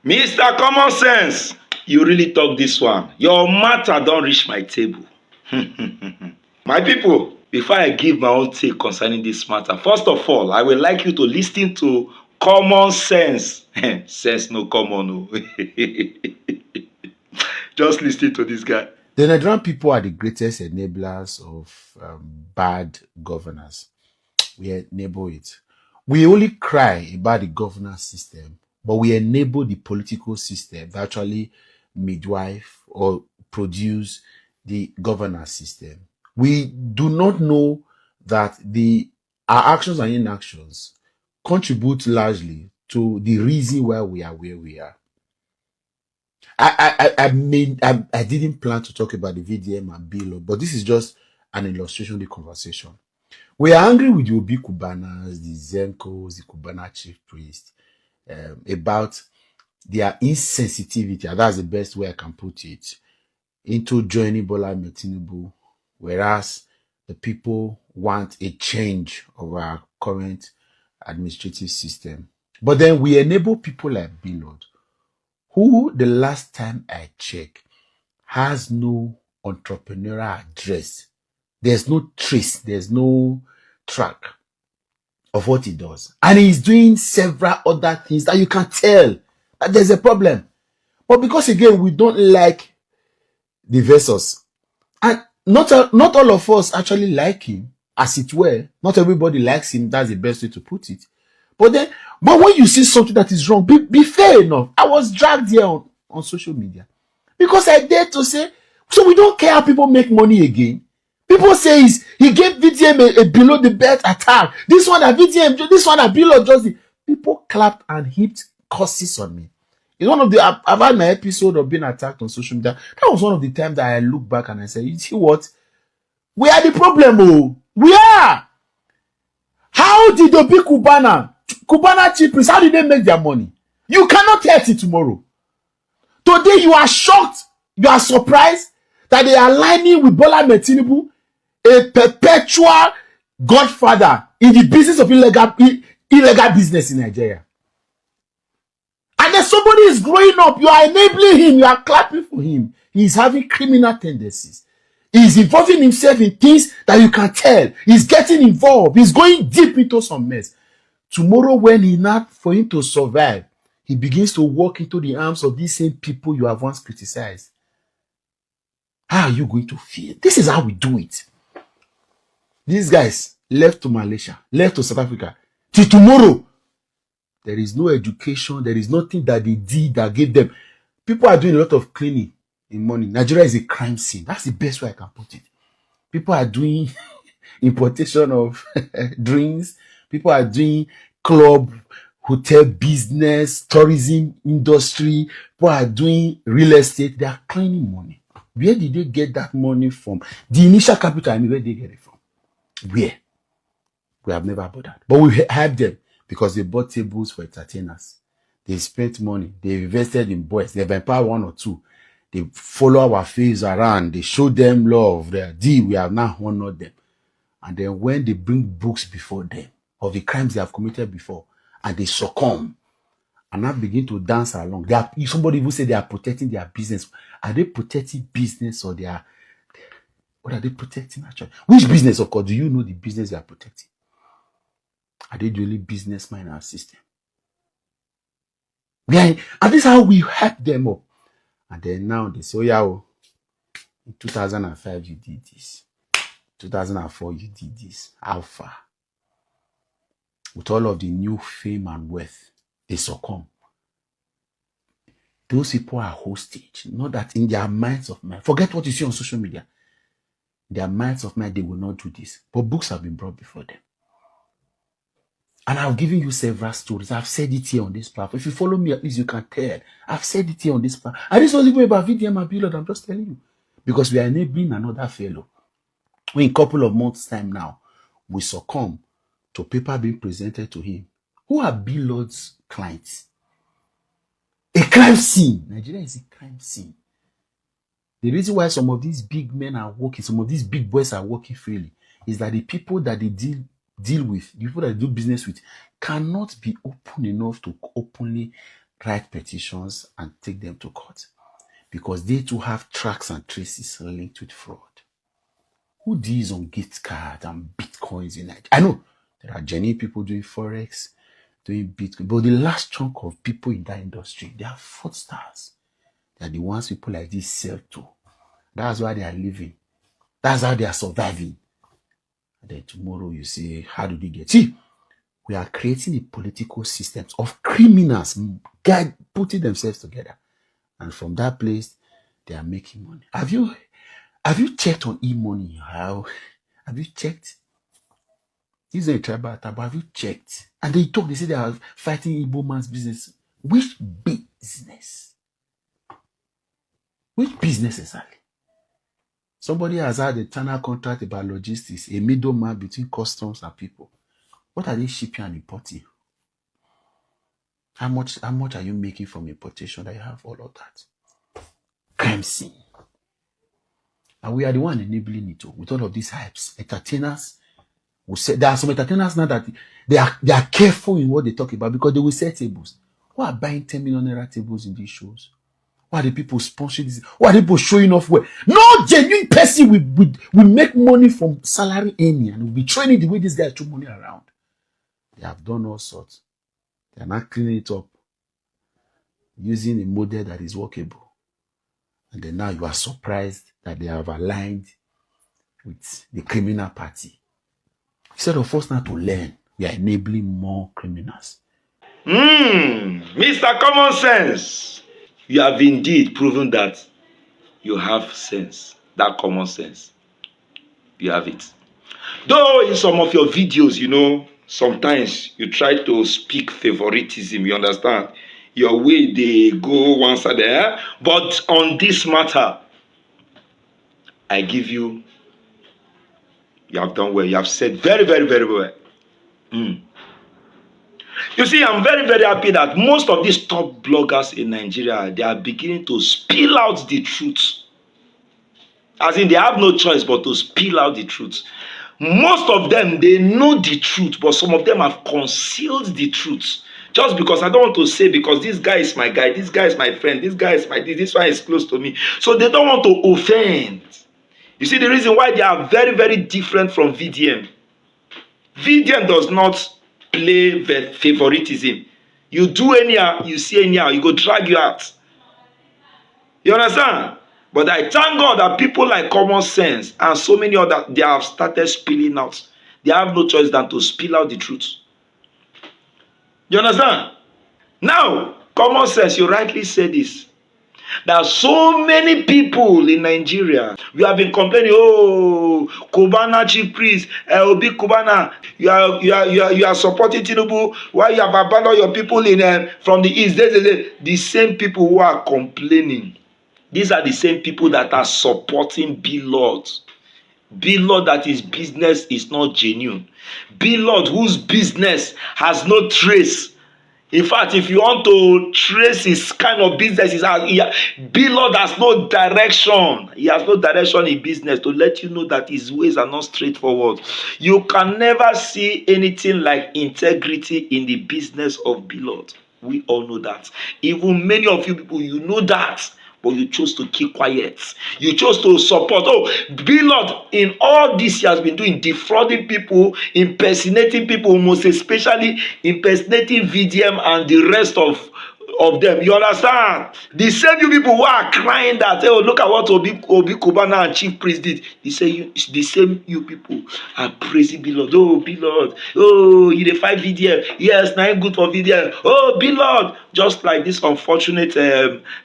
Mr. Common Sense, you really talk this one. Your matter don't reach my table. My people, before I give my own take concerning this matter, first of all, I would like you to listen to Common Sense. Sense no common. Just listen to this guy. The Nigerian people are the greatest enablers of bad governance. We enable it. We only cry about the governance system, but we enable the political system to actually midwife or produce the governance system. We do not know that our actions and inactions contribute largely to the reason why we are where we are. I didn't plan to talk about the VDM and Blord, but this is just an illustration of the conversation. We are angry with the Obi Kubanas, the Zenkos, the Kubana chief priest, about their insensitivity, and that's the best way I can put it, into joining Bola Tinubu, whereas the people want a change of our current administrative system. But then we enable people like Blord, who the last time I checked has no entrepreneurial address. There's no trace, there's no track of what he does. And he's doing several other things that you can tell that there's a problem. But because again, we don't like the versus. And not all of us actually like him, as it were. Not everybody likes him, that's the best way to put it. But when you see something that is wrong, be fair enough. I was dragged here on social media because I dare to say, so we don't care how people make money again. People say he gave VDM a below the belt attack. This one at VDM, this one at Blord just people clapped and heaped curses on me. It's one of the I've had my episode of being attacked on social media. That was one of the times that I look back and I said, you see what? We are the problem, oh. We are. How did the big Kubana chief priest, how did they make their money? You cannot tell it tomorrow. Today you are shocked, you are surprised that they are aligning with Bola Tinubu, a perpetual godfather in the business of illegal business in Nigeria. And then somebody is growing up, you are enabling him, you are clapping for him. He is having criminal tendencies. He is involving himself in things that you can tell. He's getting involved. He's going deep into some mess. Tomorrow, when for him to survive, he begins to walk into the arms of these same people you have once criticized. How are you going to feel? This is how we do it. These guys left to Malaysia, left to South Africa. Till tomorrow, there is no education. There is nothing that they did that gave them. People are doing a lot of cleaning in money. Nigeria is a crime scene. That's the best way I can put it. People are doing importation of drinks. People are doing club, hotel business, tourism industry. People are doing real estate. They are cleaning money. Where did they get that money from? The initial capital, where did they get it from? Where? We have never bothered. But we helped them because they bought tables for entertainers. They spent money. They invested in boys. They've empowered one or two. They follow our face around. They show them love. We have now honored them. And then when they bring books before them of the crimes they have committed before, and they succumb, and now begin to dance along. Somebody even say they are protecting their business. Are they protecting business or what are they protecting actually? Which business, of course, do you know the business they are protecting? Are they the only businessman in our system? And this is how we help them up. And then now they say, oh yeah, in 2005 you did this. 2004 you did this. How far? With all of the new fame and wealth, they succumb. Those people are hostage. Not that in their minds of mind. Forget what you see on social media. In their minds of mind, they will not do this. But books have been brought before them. And I've given you several stories. I've said it here on this platform. If you follow me, at least you can tell. I've said it here on this platform. And this was even about VDM and Blord. I'm just telling you. Because we are enabling another fellow. In a couple of months' time now, we succumb to paper being presented to him. Who are Blord's clients? A crime scene. Nigeria is a crime scene. The reason why some of these big men are working, some of these big boys are working freely, is that the people that they deal with, the people that they do business with, cannot be open enough to openly write petitions, and take them to court because they too have tracks and traces linked with fraud. Who deals on gift cards and bitcoins in Nigeria? I know there are genuine people doing forex, doing bitcoin, but the last chunk of people in that industry, they are fraudsters. They are the ones people like this sell to. That's why they are living. That's how they are surviving. And then tomorrow you say, how do they get? See, we are creating a political system of criminals putting themselves together. And from that place, they are making money. Have you checked on e-money? How have you checked? This is a tribal attack, but have you checked? And they say they are fighting Igbo man's business. Which business? Which business exactly? Somebody has had a tunnel contract about logistics, a middleman between customs and people. What are they shipping and importing? How much are you making from importation that you have all of that? Crime scene. And we are the one enabling it with all of these hypes. Entertainers will say, there are some entertainers now that they are careful in what they talk about because they will sell tables. Who are buying 10 million naira tables in these shows? Why are the people sponsoring this? Why are the people showing off where? No genuine person will make money from salary earning and will be training the way these guys throw money around. They have done all sorts. They are not cleaning it up using a model that is workable. And then now you are surprised that they have aligned with the criminal party. Instead of us now to learn, we are enabling more criminals. Mr. Common Sense, you have indeed proven that you have sense, that common sense. You have it. Though in some of your videos, sometimes you try to speak favoritism, you understand? Your way, they go one side there. But on this matter, I give you have done well. You have said very, very, very well. You see, I'm very, very happy that most of these top bloggers in Nigeria, they are beginning to spill out the truth. As in, they have no choice but to spill out the truth. Most of them, they know the truth, but some of them have concealed the truth. Just because I don't want to say, because this guy is my guy, this guy is my friend, this guy is this one is close to me. So they don't want to offend. You see the reason why they are very, very different from VDM. VDM does not play favoritism. You do anyhow, you see anyhow, you go drag you out. You understand? But I thank God that people like Common Sense and so many others, they have started spilling out. They have no choice than to spill out the truth. You understand? Now, Common Sense, you rightly said this. There are so many people in Nigeria. We have been complaining, oh, Kubana chief priest, Obi Kubana, you are supporting Tinubu. Why you have abandoned your people in from the east? The same people who are complaining. These are the same people that are supporting Blord. Blord that his business is not genuine. Blord whose business has no trace. In fact, if you want to trace his kind of business, Blord has no direction. He has no direction in business to let you know that his ways are not straightforward. You can never see anything like integrity in the business of Blord. We all know that. Even many of you people, you know that. But you chose to keep quiet. You chose to support. Oh, Blord in all this he has been doing, defrauding people, impersonating people, most especially impersonating VDM and the rest of them. You understand? The same you people who are crying that, oh, look at what Obi Kubana and Chief Priest did. The same you people are praising Blord. Oh, Blord. Oh, you dey fight VDM. Yes, now good for VDM. Oh, Blord. Just like this unfortunate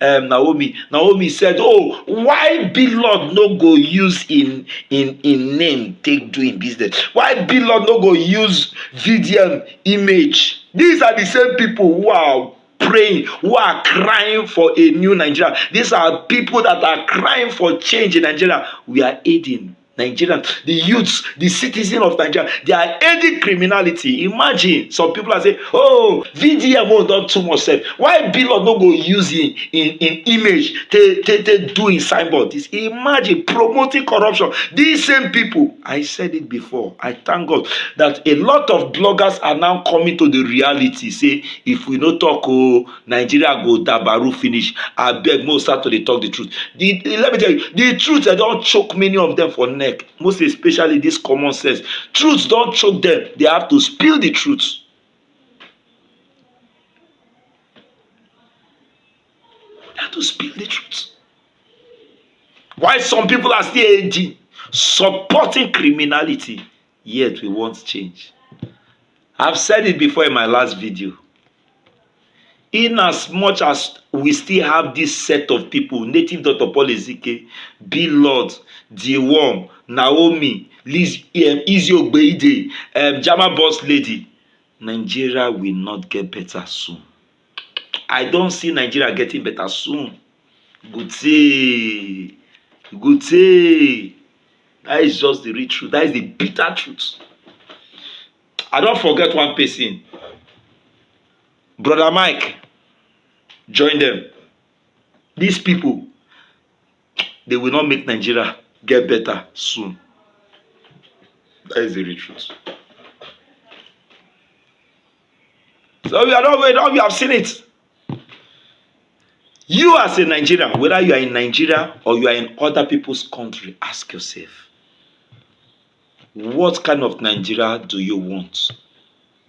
Naomi. Naomi said, oh, why Blord no go use in name take doing business? Why Blord no go use VDM image? These are the same people who are praying, who are crying for a new Nigeria. These are people that are crying for change in Nigeria. We are aiding Nigerians, the youths, the citizens of Nigeria, they are aiding criminality. Imagine some people are saying, oh, VDM won't done too much self. Why Blord no go use in image to do in signboard? This imagine promoting corruption. These same people, I said it before. I thank God that a lot of bloggers are now coming to the reality. Say, if we no talk, oh, Nigeria go dabaru finish. I beg most start to dey talk the truth. Let me tell you, the truth I don't choke many of them for neck. Most especially this common sense. Truth don't choke them. They have to spill the truth. They have to spill the truth. Why some people are still aiding, supporting criminality, yet we want change. I've said it before in my last video. In as much as we still have this set of people, native Dr. Paul Ezike, Blord, Dewom, Naomi, Izzy Ogbeide, Jama Boss Lady, Nigeria will not get better soon. I don't see Nigeria getting better soon. Good say. That is just the real truth. That is the bitter truth. I don't forget one person. Brother Mike, join them. These people, they will not make Nigeria get better soon. That is the real truth. So we are not waiting. We have seen it. You as a Nigerian, whether you are in Nigeria or you are in other people's country, ask yourself, what kind of Nigeria do you want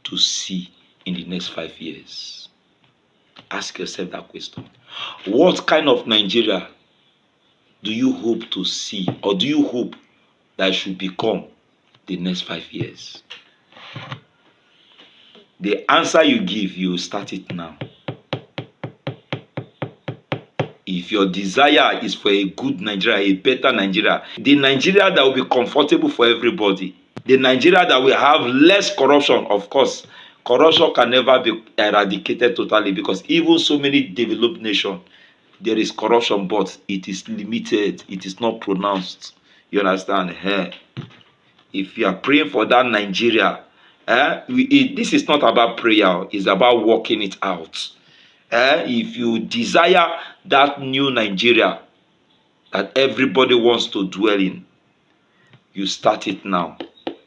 to see in the next 5 years? Ask yourself that question. What kind of Nigeria do you hope to see, or do you hope that should become the next 5 years? The answer you give, you start it now. If your desire is for a good Nigeria, a better Nigeria, the Nigeria that will be comfortable for everybody, the Nigeria that will have less corruption, of course, corruption can never be eradicated totally, because even so many developed nations, there is corruption, but it is limited, it is not pronounced. You understand? If you are praying for that Nigeria, this is not about prayer, it's about working it out. If you desire that new Nigeria that everybody wants to dwell in, you start it now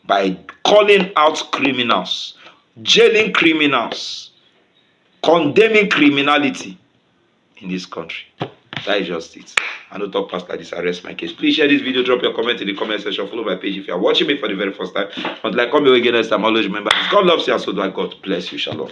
by calling out criminals, jailing criminals, condemning criminality in this country. That is just it. I don't talk past like this. I rest my case. Please share this video. Drop your comment in the comment section. Follow my page if you are watching me for the very first time. Until I come here again next time, always remember, God loves you and so do I. God bless you. Shalom.